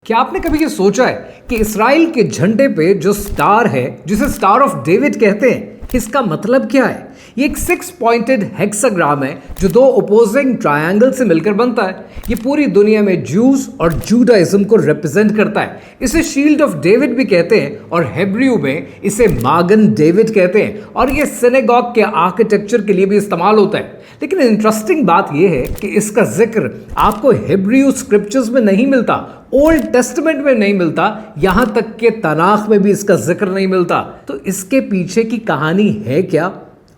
क्या आपने कभी ये सोचा है कि इस्राइल के झंडे पे जो स्टार है, जिसे स्टार ऑफ डेविड कहते हैं, इसका मतलब क्या है? ये एक 6 पॉइंटेड हेक्साग्राम है जो दो ओपोजिंग ट्रायंगल से मिलकर बनता है। ये पूरी दुनिया में ज्यूज और जूडाइज्म को रिप्रेजेंट करता है। इसे शील्ड ऑफ डेविड भी कहते हैं और हेब्रियू में इसे मागन डेविड कहते हैं और ये सिनेगॉग के आर्किटेक्चर के लिए भी इस्तेमाल होता है। लेकिन इंटरेस्टिंग बात यह है कि इसका जिक्र आपको हेब्रियू स्क्रिप्चर्स में नहीं मिलता, ओल्ड टेस्टामेंट में नहीं मिलता, यहां तक कि तनाख में भी इसका जिक्र नहीं मिलता। तो इसके पीछे की कहानी है क्या?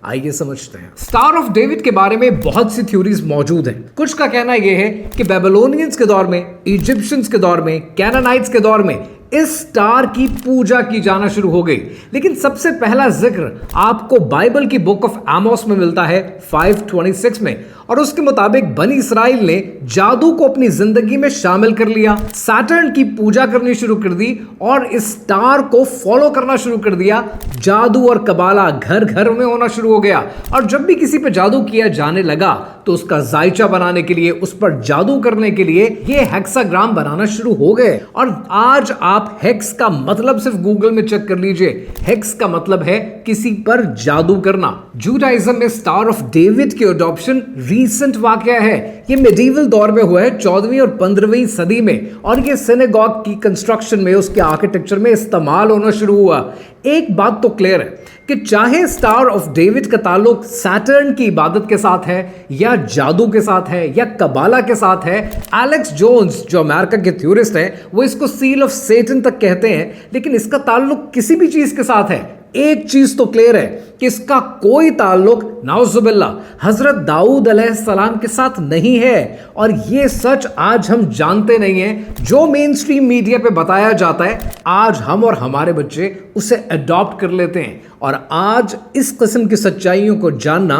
आइए समझते हैं। स्टार ऑफ डेविड के बारे में बहुत सी थ्योरीज मौजूद हैं। कुछ का कहना यह है कि बेबीलोनियंस के दौर में, इजिप्शियंस के दौर में, कैनानाइट्स के दौर में इस स्टार की पूजा की जाना शुरू हो गई। लेकिन सबसे पहला जिक्र आपको बाइबल की बुक ऑफ आमोस में मिलता है 5:26 में, और उसके मुताबिक बनी इस्राइल ने जादू को अपनी जिंदगी में शामिल कर लिया, सैटर्न की पूजा करनी शुरू कर दी और इस स्टार को फॉलो करना शुरू कर दिया। जादू और कबाला घर घर में होना शुरू हो गया और जब भी किसी पे जादू किया जाने लगा तो उसका जायचा बनाने के लिए, उस पर जादू करने के लिए ये हेक्साग्राम बनाना शुरू हो गए। और आज आप हेक्स का मतलब सिर्फ गूगल में चेक कर लीजिए। हेक्स का मतलब है किसी पर जादू करना। जूडाइज्म में स्टार ऑफ डेविड की अडॉप्शन रीसेंट वाकया है। ये मेडिवल दौर में हुआ है 14वीं और 15वीं सदी में, और ये सिनेगॉग की कंस्ट्रक्शन में, उसके आर्किटेक्चर में इस्तेमाल होना शुरू हुआ। एक बात तो क्लियर है कि चाहे स्टार ऑफ डेविड का ताल्लुक सैटर्न की इबादत के साथ है या जादू के साथ है या कबाला के साथ है, एलेक्स जोन्स जो अमेरिका के थ्योरिस्ट है वो इसको सील ऑफ सेटन तक कहते हैं, लेकिन इसका ताल्लुक किसी भी चीज के साथ है। एक चीज तो क्लियर है कि इसका कोई ताल्लुक नाउजुबिल्ला हजरत दाऊद अलैहिस्सलाम के साथ नहीं है, और ये सच आज हम जानते नहीं हैं। जो मेन स्ट्रीम मीडिया पे बताया जाता है आज हम और हमारे बच्चे उसे अडॉप्ट कर लेते हैं, और आज इस किस्म की सच्चाइयों को जानना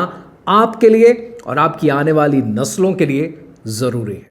आपके लिए और आपकी आने वाली नस्लों के लिए जरूरी है।